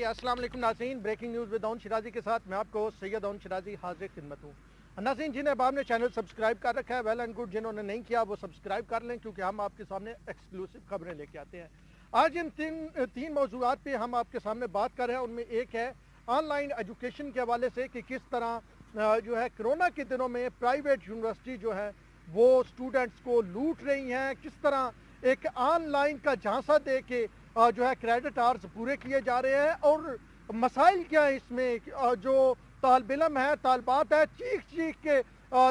अस्सलाम वालेकुम नाज़रीन, breaking news with Dawood Shirazi के साथ मैं आपको सैयद दाऊद शिराजी हाजिर खिदमत हूँ। नाज़रीन, जिन्हें अब आपने चैनल सब्सक्राइब कर रखा है वेल एंड गुड, जिन्होंने नहीं किया वो सब्सक्राइब कर लें क्योंकि हम आपके सामने एक्सक्लूसिव खबरें लेके आते हैं। आज इन तीन मौज़ूआत पे हम आपके सामने बात कर रहे हैं। उनमें एक है ऑनलाइन एजुकेशन के हवाले से कि किस तरह जो है कोरोना के दिनों में प्राइवेट यूनिवर्सिटी जो है वो स्टूडेंट्स को लूट रही हैं, किस तरह एक ऑनलाइन का झांसा दे के जो है क्रेडिट आवर्स पूरे किए जा रहे हैं और मसाइल क्या है इसमें। जो तालिब इल्म है, तालिबात है, चीख चीख के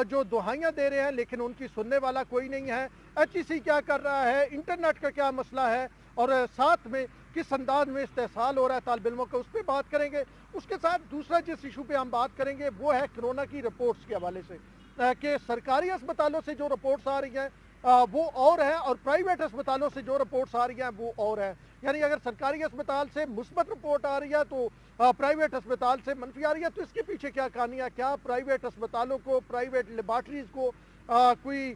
जो दुहाइयाँ दे रहे हैं लेकिन उनकी सुनने वाला कोई नहीं है। HEC क्या कर रहा है, इंटरनेट का क्या मसला है और साथ में किस अंदाज में इस्तेहसाल हो रहा है तालिब इल्मों का, उस पर बात करेंगे। उसके साथ दूसरा जिस इशू पे हम बात करेंगे वो है कोरोना की रिपोर्ट्स के हवाले से कि सरकारी अस्पतालों से जो रिपोर्ट्स आ रही हैं वो और है और प्राइवेट अस्पतालों से जो रिपोर्ट्स आ रही हैं वो और है। यानी अगर सरकारी अस्पताल से मुस्बत रिपोर्ट आ रही है तो प्राइवेट अस्पताल से मनफी आ रही है। तो इसके पीछे क्या कहानी है, क्या प्राइवेट अस्पतालों को, प्राइवेट लेबॉर्ट्रीज को कोई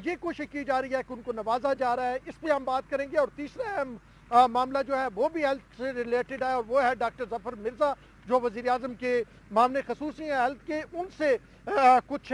ये कोशिश की जा रही है कि उनको नवाजा जा रहा है, इस पर हम बात करेंगे। और तीसरा अहम मामला जो है वो भी हेल्थ से रिलेटेड है और वो है डॉक्टर जफर मिर्ज़ा जो वज़ीर आज़म के मामले खसूसी हैं हेल्थ के, उनसे कुछ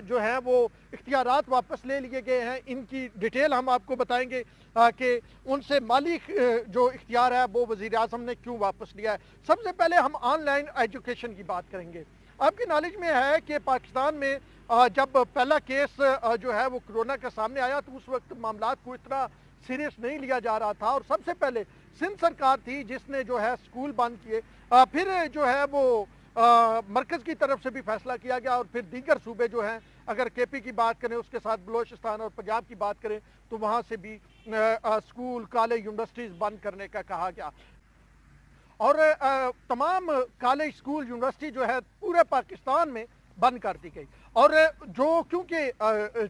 जो है वो इख्तियारात वापस ले लिए गए हैं। इनकी डिटेल हम आपको बताएंगे कि उनसे माली जो इख्तियार है वो वज़ीर आज़म ने क्यों वापस लिया है। सबसे पहले हम ऑनलाइन एजुकेशन की बात करेंगे। आपकी नॉलेज में है कि पाकिस्तान में जब पहला केस जो है वो कोरोना का सामने आया तो उस वक्त मामलात को इतना सीरियस नहीं लिया जा रहा था और सबसे पहले सिंध सरकार थी जिसने जो है स्कूल बंद किए। फिर जो है वो मरकज़ की तरफ से भी फैसला किया गया और फिर दीगर सूबे जो हैं, अगर KP की बात करें, उसके साथ बलोचिस्तान और पंजाब की बात करें तो वहाँ से भी स्कूल, कॉलेज, यूनिवर्सिटीज़ बंद करने का कहा गया। और तमाम कॉलेज, स्कूल, यूनिवर्सिटी जो है पूरे पाकिस्तान में बंद कर दी गई। और जो क्योंकि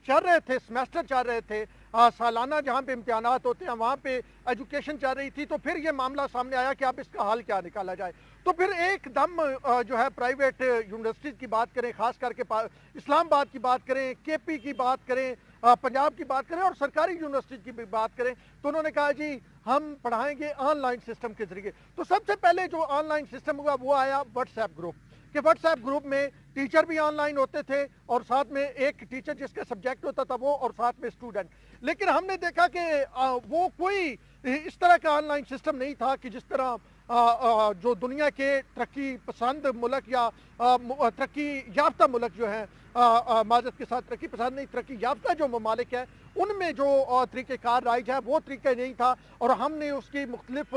चल रहे थे, सेमेस्टर चल रहे थे, सालाना जहाँ पे इम्तिहानात होते हैं वहाँ पे एजुकेशन चल रही थी, तो फिर ये मामला सामने आया कि अब इसका हल क्या निकाला जाए। तो फिर एकदम जो है प्राइवेट यूनिवर्सिटीज़ की बात करें, ख़ास करके इस्लामाबाद की बात करें, KP की बात करें, पंजाब की बात करें और सरकारी यूनिवर्सिटी की भी बात करें, तो उन्होंने कहा जी हम पढ़ाएंगे ऑनलाइन सिस्टम के ज़रिए। तो सबसे पहले जो ऑनलाइन सिस्टम हुआ वो आया व्हाट्सएप ग्रुप, कि व्हाट्सएप ग्रुप में टीचर भी ऑनलाइन होते थे और साथ में एक टीचर जिसका सब्जेक्ट होता था वो और साथ में स्टूडेंट। लेकिन हमने देखा कि वो कोई इस तरह का ऑनलाइन सिस्टम नहीं था कि जिस तरह जो दुनिया के तरक्की पसंद मुल्क या तरक्की याफ्ता मुल्क जो हैं, माजरत के साथ तरक्की पसंद नहीं, तरक्की याफ्ता जो ममालिक है उनमें जो तरीक़ेकार राइज है वो तरीका नहीं था। और हमने उसकी मुख्तलिफ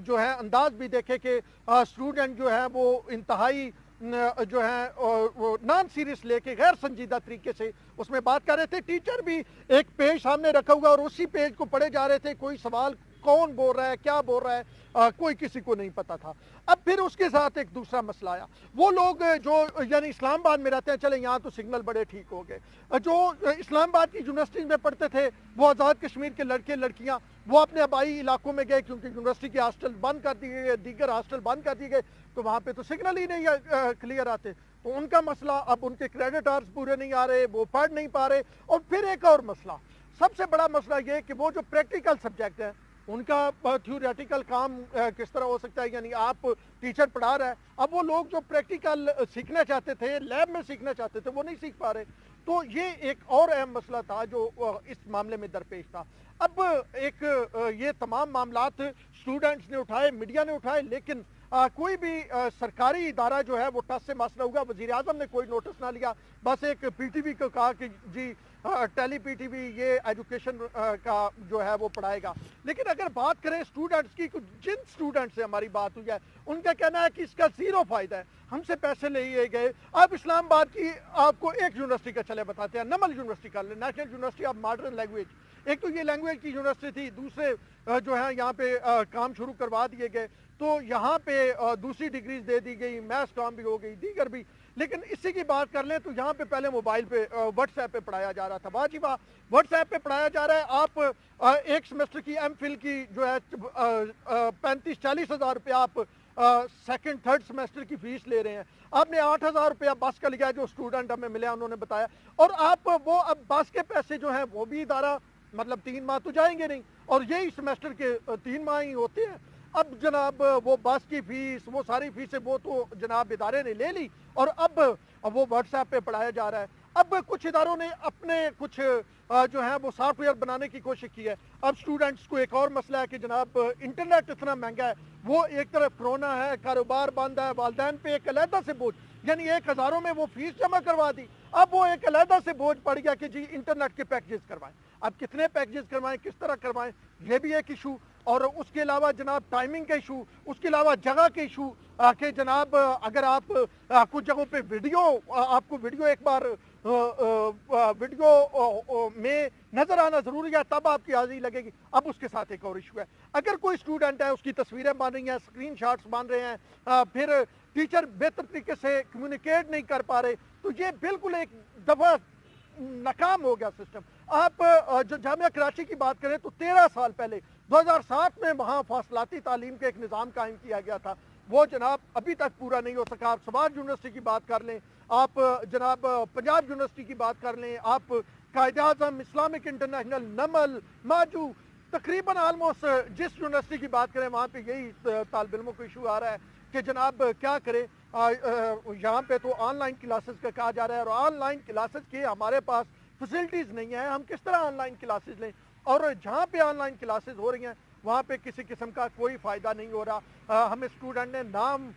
जो है अंदाज भी देखे कि स्टूडेंट जो है वो इंतहाई जो है वो नॉन सीरियस लेके गैर संजीदा तरीके से उसमें बात कर रहे थे। टीचर भी एक पेज सामने रखा हुआ और उसी पेज को पढ़े जा रहे थे, कोई सवाल कौन बोल रहा है, क्या बोल रहा है, कोई किसी को नहीं पता था। अब फिर उसके साथ एक दूसरा मसला आया, वो लोग जो यानी इस्लामाबाद में रहते हैं, चले यहाँ तो सिग्नल बड़े ठीक हो गए, जो इस्लामाबाद की यूनिवर्सिटी में पढ़ते थे वो आज़ाद कश्मीर के लड़के लड़कियाँ वो अपने आबाई इलाकों में गए क्योंकि यूनिवर्सिटी के हॉस्टल बंद कर दिए गए, दीगर हॉस्टल बंद कर दिए गए, तो वहाँ पे तो सिग्नल ही नहीं क्लियर आते। तो उनका मसला, अब उनके क्रेडिट आवर्स पूरे नहीं आ रहे, वो पढ़ नहीं पा रहे। और फिर एक और मसला, सबसे बड़ा मसला ये कि वो जो प्रैक्टिकल सब्जेक्ट है उनका थ्योरेटिकल काम किस तरह हो सकता है, यानी आप टीचर पढ़ा रहा है, अब वो लोग जो प्रैक्टिकल सीखना चाहते थे, लैब में सीखना चाहते थे, वो नहीं सीख पा रहे। तो ये एक और अहम मसला था जो इस मामले में दरपेश था। अब एक ये तमाम मामलात स्टूडेंट्स ने उठाए, मीडिया ने उठाए, लेकिन कोई भी सरकारी इदारा जो है वो टस से मस न हुआ। वज़ीर आज़म ने कोई नोटिस ना लिया, बस एक PTV को कहा कि जी टेली PTV ये एजुकेशन का जो है वो पढ़ाएगा। लेकिन अगर बात करें स्टूडेंट्स की, जिन स्टूडेंट से हमारी बात हुई है उनका कहना है कि इसका ज़ीरो फ़ायदा है, हमसे पैसे लिए गए। अब इस्लामाबाद की आपको एक यूनिवर्सिटी का चले बताते हैं, नमल यूनिवर्सिटी का, national university of modern language. एक तो ये लैंग्वेज की यूनिवर्सिटी थी, दूसरे जो है यहाँ पे काम शुरू करवा दिए गए, तो यहाँ पे दूसरी डिग्रीज दे दी गई, मैथ्स काम भी हो गई, दीगर भी। लेकिन इसी की बात कर लें तो यहाँ पे पहले मोबाइल पे व्हाट्सएप पे पढ़ाया जा रहा था। वाह जी वाह, व्हाट्सएप पे पढ़ाया जा रहा है। आप एक सेमेस्टर की MPhil की जो है 35-40 हज़ार रुपया आप सेकंड थर्ड सेमेस्टर की फीस ले रहे हैं। आपने 8,000 रुपया बस का लिया जो स्टूडेंट हमें मिले उन्होंने बताया, और आप वो अब बस के पैसे जो हैं वो भी इदारा मतलब 3 माह तो जाएंगे नहीं, और यही सेमेस्टर के 3 माह ही होते हैं। اب جناب وہ بس کی فیس وہ ساری فیسیں وہ تو جناب ادارے نے لے لی اور اب وہ واٹس ایپ پہ پڑھایا جا رہا ہے۔ اب کچھ اداروں نے اپنے کچھ جو ہیں وہ سافٹ ویئر بنانے کی کوشش کی ہے۔ اب اسٹوڈنٹس کو ایک اور مسئلہ ہے کہ جناب انٹرنیٹ اتنا مہنگا ہے، وہ ایک طرف کرونا ہے، کاروبار بند ہے، والدین پہ ایک علیحدہ سے بوجھ، یعنی 1000 میں وہ فیس جمع کروا دی، اب وہ ایک علیحدہ سے بوجھ پڑ گیا کہ جی انٹرنیٹ کے پیکجز کروائیں۔ اب کتنے پیکجز کروائیں، کس طرح کروائیں، یہ بھی ایک ایشو، اور اس کے علاوہ جناب ٹائمنگ کا ایشو، اس کے علاوہ جگہ کے ایشو کہ جناب اگر آپ کچھ جگہوں پہ آپ کو ویڈیو ایک بار ویڈیو میں نظر آنا ضروری ہے تب آپ کی حاضری لگے گی۔ اب اس کے ساتھ ایک اور ایشو ہے، اگر کوئی اسٹوڈنٹ ہے اس کی تصویریں بن رہی ہیں، اسکرین شاٹس بن رہے ہیں، پھر ٹیچر بہتر طریقے سے کمیونیکیٹ نہیں کر پا رہے، تو یہ بالکل ایک دفعہ ناکام ہو گیا سسٹم۔ آپ جو جامعہ کراچی کی بات کریں تو 13 سال پہلے 2007 میں وہاں فاصلاتی تعلیم کا ایک نظام قائم کیا گیا تھا، وہ جناب ابھی تک پورا نہیں ہو سکا۔ آپ سماج یونیورسٹی کی بات کر لیں، آپ جناب پنجاب یونیورسٹی کی بات کر لیں، آپ قائد اعظم، اسلامک انٹرنیشنل، نمل، ماجو، تقریباً آلموسٹ جس یونیورسٹی کی بات کریں وہاں پہ یہی طالب علموں کو ایشو آ رہا ہے کہ جناب کیا کریں۔ یہاں پہ تو آن لائن کلاسز کا کہا جا رہا ہے، اور آن لائن کلاسز کے ہمارے پاس فیسلٹیز نہیں ہیں، ہم کس طرح آن لائن کلاسز لیں، اور جہاں پہ آن لائن کلاسز ہو رہی ہیں وہاں پہ کسی قسم کا کوئی فائدہ نہیں ہو رہا۔ ہمیں اسٹوڈنٹ نے نام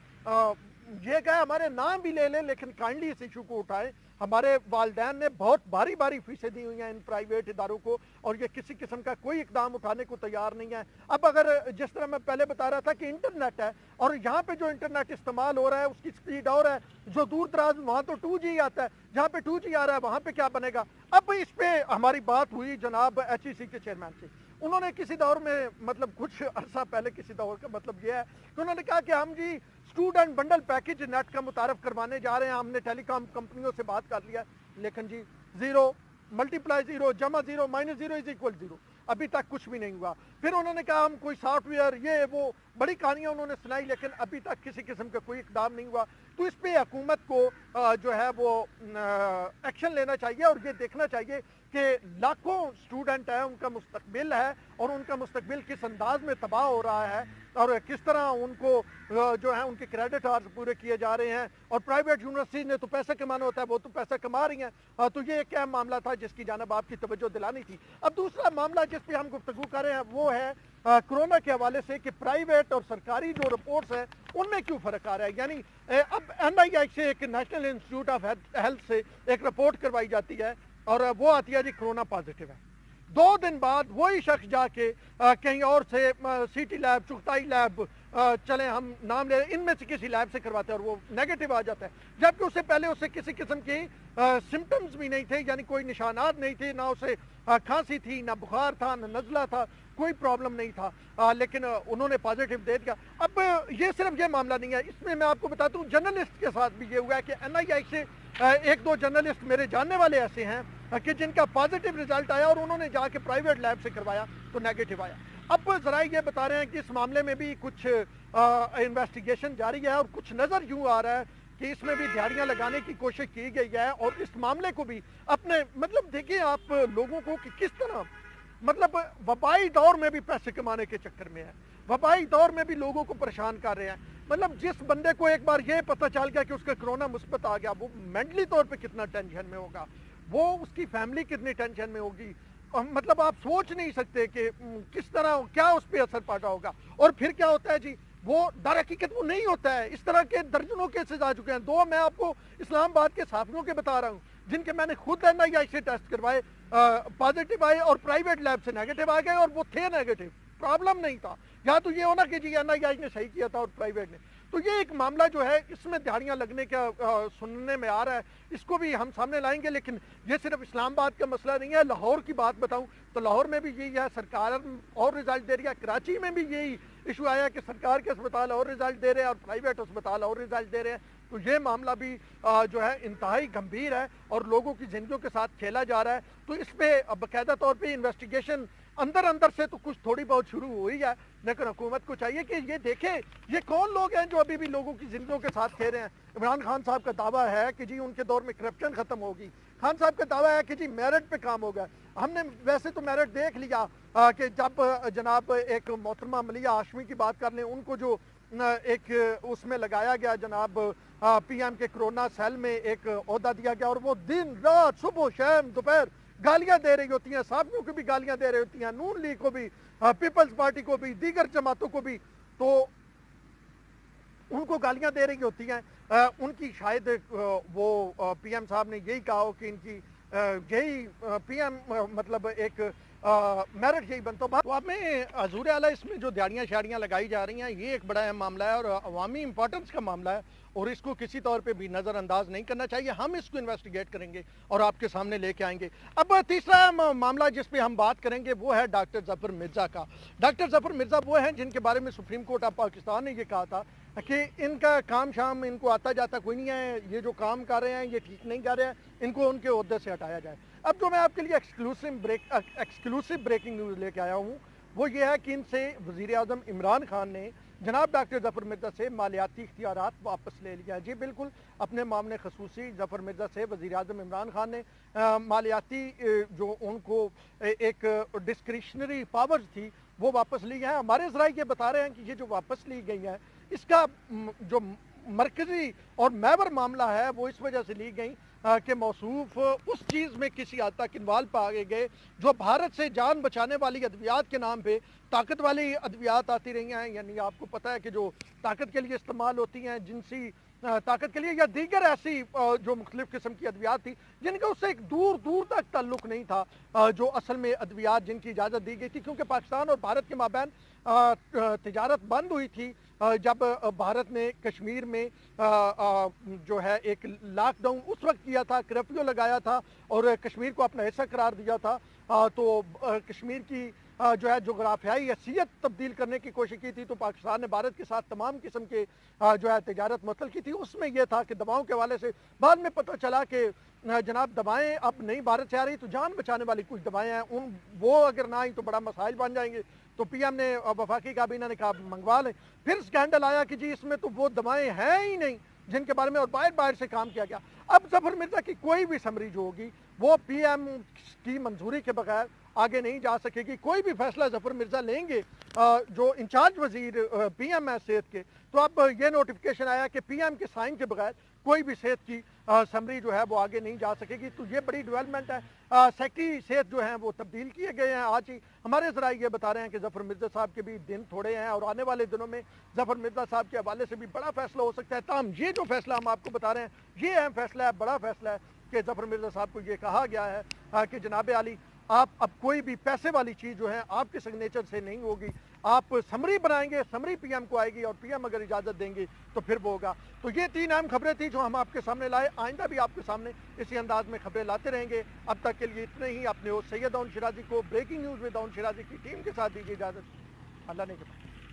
یہ کہا ہمارے نام بھی لے لیں لیکن کائنڈلی اس ایشو کو اٹھائیں۔ ہمارے والدین نے بہت باری فیسیں دی ہوئی ہیں ان پرائیویٹ اداروں کو، اور یہ کسی قسم کا کوئی اقدام اٹھانے کو تیار نہیں ہے۔ اب اگر جس طرح میں پہلے بتا رہا تھا کہ انٹرنیٹ ہے، اور یہاں پہ جو انٹرنیٹ استعمال ہو رہا ہے اس کی سپیڈ اور ہے، جو دور دراز وہاں تو 2G آتا ہے، جہاں پہ 2G آ رہا ہے وہاں پہ کیا بنے گا۔ اب اس پہ ہماری بات ہوئی جناب HEC کے چیئرمین سے، انہوں نے کسی دور میں مطلب کچھ عرصہ پہلے کسی دور کا مطلب یہ ہے کہ انہوں نے کہا کہ ہم جی اسٹوڈنٹ بنڈل پیکج نیٹ کا متعارف کروانے جا رہے ہیں، ہم نے ٹیلی کام کمپنیوں سے بات کر لیا، لیکن جی 0 ملٹیپلائی 0 جمع 0 مائنس 0 از اکول 0، ابھی تک کچھ بھی نہیں ہوا۔ پھر انہوں نے کہا ہم کوئی سافٹ ویئر یہ وہ بڑی کہانیاں انہوں نے سنائی، لیکن ابھی تک کسی قسم کا کوئی اقدام نہیں ہوا۔ تو اس پہ حکومت کو جو ہے وہ ایکشن لینا چاہیے، اور یہ دیکھنا چاہیے کہ لاکھوں اسٹوڈنٹ ہیں، ان کا مستقبل ہے، اور ان کا مستقبل کس انداز میں تباہ ہو رہا ہے، اور کس طرح ان کو جو ہے ان کے کریڈٹ آورز پورے کیے جا رہے ہیں، اور پرائیویٹ یونیورسٹی نے تو پیسہ کمانا ہوتا ہے، وہ تو پیسہ کما رہی ہیں۔ تو یہ ایک اہم معاملہ تھا جس کی جانب آپ کی توجہ دلانی تھی۔ اب دوسرا معاملہ جس پہ ہم گفتگو کر رہے ہیں وہ ہے کرونا کے حوالے سے کہ پرائیویٹ اور سرکاری جو رپورٹس ہیں ان میں کیوں فرق آ رہا ہے۔ یعنی اب NIH سے ایک نیشنل انسٹیٹیوٹ آف ہیلتھ سے ایک رپورٹ کروائی جاتی ہے، اور وہ آتی ہے جی کرونا پازیٹیو ہے، 2 دن بعد وہی شخص جا کے کہیں اور سے CT لیب، چغتائی لیب، چلیں ہم نام لے ان میں سے کسی لیب سے کرواتے ہیں اور وہ نیگیٹو آ جاتا ہے، جبکہ اس سے پہلے اسے کسی قسم کی سمٹمز بھی نہیں تھے، یعنی کوئی نشانات نہیں تھے، نہ اسے کھانسی تھی، نہ بخار تھا، نہ نزلہ تھا، کوئی پرابلم نہیں تھا، لیکن انہوں نے پازیٹیو دے دیا۔ اب یہ صرف یہ معاملہ نہیں ہے، اس میں آپ کو بتاتا ہوں جرنلسٹ کے ساتھ بھی یہ ہوا ہے کہ NIH سے 1-2 جرنلسٹ میرے جاننے والے ایسے ہیں کہ جن کا پازیٹیو رزلٹ آیا اور انہوں نے جا کے پرائیویٹ لیب سے کروایا تو نیگیٹو آیا۔ اب ذرائع یہ بتا رہے ہیں کہ اس معاملے میں بھی کچھ انویسٹیگیشن جاری ہے، اور کچھ نظر یوں آ رہا ہے کہ اس میں بھی دھاڑیاں لگانے کی کوشش کی گئی ہے، اور اس معاملے کو بھی اپنے مطلب دیکھیں آپ لوگوں کو کہ کس طرح مطلب وبائی دور میں بھی پیسے کمانے کے چکر میں ہے، وبائی دور میں بھی لوگوں کو پریشان کر رہے ہیں۔ مطلب جس بندے کو ایک بار یہ پتہ چل گیا کہ اس کا کرونا مثبت آ گیا، وہ مینٹلی طور پہ کتنا ٹینشن میں ہوگا، وہ اس کی فیملی کتنی ٹینشن میں ہوگی، مطلب آپ سوچ نہیں سکتے کہ کس طرح کیا اس پہ اثر پڑا ہوگا۔ اور پھر کیا ہوتا ہے جی، وہ در حقیقت وہ نہیں ہوتا ہے، اس طرح کے درجنوں کیسز آ چکے ہیں۔ 2 میں آپ کو اسلام آباد کے صحافیوں کے بتا رہا ہوں جن کے میں نے خود NIH سے ٹیسٹ کروائے، پازیٹیو آئے اور پرائیویٹ لیب سے نیگیٹو آ گئے، اور وہ تھے نیگیٹو، پرابلم نہیں تھا، یا تو یہ ہونا کہ جی NIH نے صحیح کیا تھا اور پرائیویٹ نے۔ تو یہ ایک معاملہ جو ہے اس میں دہاڑیاں لگنے کا سننے میں آ رہا ہے، اس کو بھی ہم سامنے لائیں گے، لیکن یہ صرف اسلام آباد کا مسئلہ نہیں ہے۔ لاہور کی بات بتاؤں تو لاہور میں بھی یہی ہے، سرکار اور رزلٹ دے رہی ہے، کراچی میں بھی یہی ایشو آیا کہ سرکار کے اسپتال اور رزلٹ دے رہے ہیں اور پرائیویٹ اسپتال اور رزلٹ دے رہے ہیں۔ تو یہ معاملہ بھی جو ہے انتہائی گمبھیر ہے اور لوگوں کی زندگیوں کے ساتھ کھیلا جا رہا ہے۔ تو اس پہ باقاعدہ طور پہ انویسٹیگیشن अंदर अंदर से तो कुछ थोड़ी बहुत शुरू हुई है, लेकिन हुकूमत को चाहिए कि ये देखे ये कौन लोग हैं जो अभी भी लोगों की जिंदगियों के साथ खेल रहे हैं। इमरान खान साहब का दावा है कि जी उनके दौर में करप्शन खत्म होगी, खान साहब का दावा है कि जी मेरिट पे काम होगा। हमने वैसे तो मेरिट देख लिया कि जब जनाब एक मोहतरमा मलिया हाशमी की बात कर लें, उनको जो एक उसमें लगाया गया जनाब पीएम के कोरोना सेल में एक ओहदा दिया गया, और वो दिन रात सुबह शाम दोपहर गालियां दे रही होती हैं, साफियों को भी गालियां दे रही होती हैं, नून लीग को भी, पीपल्स पार्टी को भी, दीगर जमातों को भी, तो उनको गालियां दे रही होती हैं। उनकी शायद वो पीएम साहब ने यही कहा हो कि इनकी यही पीएम मतलब एक मेरिट यही बनता हो। तो अब में हजूर आला इसमें जो दिहाड़ियाँ शाड़ियाँ लगाई जा रही हैं, ये एक बड़ा अहम मामला है और अवामी इंपॉर्टेंस का मामला है, और इसको किसी तौर पे भी नज़रअंदाज नहीं करना चाहिए। हम इसको इन्वेस्टिगेट करेंगे और आपके सामने लेके आएंगे। अब तीसरा मामला जिस पे हम बात करेंगे वो है डॉक्टर जफर मिर्ज़ा का। डॉक्टर जफर मिर्ज़ा वो हैं जिनके बारे में सुप्रीम कोर्ट ऑफ पाकिस्तान ने ये कहा था कि इनका काम शाम इनको आता जाता कोई नहीं है, ये जो काम कर रहे हैं ये ठीक नहीं कर रहे हैं, इनको उनके ओहदे से हटाया जाए। अब जो मैं आपके लिए एक्सक्लूसिव ब्रेकिंग न्यूज़ लेके आया हूँ वो ये है कि इनसे वज़ीर आज़म इमरान खान ने जनाब डॉक्टर जफर मिर्ज़ा से मालियाती इख्तियारात वापस ले लिया। जी बिल्कुल, अपने मामले खसूसी जफर मिर्ज़ा से वज़ीर आज़म इमरान खान ने मालियाती जो उनको एक डिस्क्रिशनरी पावर्स थी वो वापस ली है। हमारे ज़राए ये बता रहे हैं कि ये जो वापस ली गई है इसका जो मरकजी और महवर मामला है वो इस वजह से ली गई कि मौसूफ उस चीज़ में किसी हद तक इन्वॉल्व पाए गए जो भारत से जान बचाने वाली अद्वियात के नाम पे ताकत वाली अद्वियात आती रही हैं। यानी आपको पता है कि जो ताकत के लिए इस्तेमाल होती हैं, जिनसी ताकत के लिए, या दीगर ऐसी जो मुख्तलिफ किस्म की अद्वियात थी जिनका उससे एक दूर दूर तक ताल्लुक नहीं था, जो असल में अद्वियात जिनकी इजाज़त दी गई थी, क्योंकि पाकिस्तान और भारत के माबैन तिजारत बंद हुई थी जब भारत ने कश्मीर में जो है एक लॉकडाउन उस वक्त किया था, कर्फ्यू लगाया था और कश्मीर को अपना हिस्सा करार दिया था। तो कश्मीर की जो है जोग्राफियाई हैसियत तब्दील करने की कोशिश की थी, तो पाकिस्तान ने भारत के साथ तमाम किस्म के जो है तिजारत मुअत्तल की थी। उसमें यह था कि दवाओं के हवाले से बाद में पता चला कि जनाब दवाएं अब नहीं भारत से आ रही, तो जान बचाने वाली कुछ दवाएं हैं, वो अगर ना आई तो बड़ा मसाइल बन जाएंगे। तो पीएम ने वफाकी काबीना ने कहा मंगवा लें। फिर स्कैंडल आया कि जी इसमें तो वो दवाएं हैं ही नहीं जिनके बारे में और बाहर से काम किया गया। अब जफर मिर्ज़ा की कोई भी समरी जो होगी वो पीएम की मंजूरी के बगैर आगे नहीं जा सकेगी। कोई भी फैसला जफर मिर्ज़ा लेंगे जो इंचार्ज वजीर पीएम है सेहत के, तो अब ये नोटिफिकेशन आया कि पीएम के साइन के बगैर कोई भी सेहत की समरी जो है वो आगे नहीं जा सकेगी। तो ये बड़ी डेवलपमेंट है। सेक्रेटरी सेहत जो हैं वो तब्दील किए गए हैं। आज ही हमारे ज़राए ये बता रहे हैं कि जफर मिर्ज़ा साहब के भी दिन थोड़े हैं और आने वाले दिनों में जफर मिर्ज़ा साहब के हवाले से भी बड़ा फैसला हो सकता है। ताहम ये जो फैसला हम आपको बता रहे हैं ये अहम फैसला है, बड़ा फैसला है कि जफर मिर्ज़ा साहब को ये कहा गया है कि जनाब आली आप अब कोई भी पैसे वाली चीज़ जो है आपके सिग्नेचर से नहीं होगी, आप समरी बनाएंगे, समरी पीएम को आएगी और पीएम अगर इजाज़त देंगे तो फिर वो होगा। तो ये 3 अहम खबरें थी जो हम आपके सामने लाए। आइंदा भी आपके सामने इसी अंदाज में खबरें लाते रहेंगे। अब तक के लिए इतने ही। अपने होस्ट सैयद दाऊद शिराजी को breaking news with Dawood Shirazi की टीम के साथ दीजिए इजाज़त। अल्लाह ने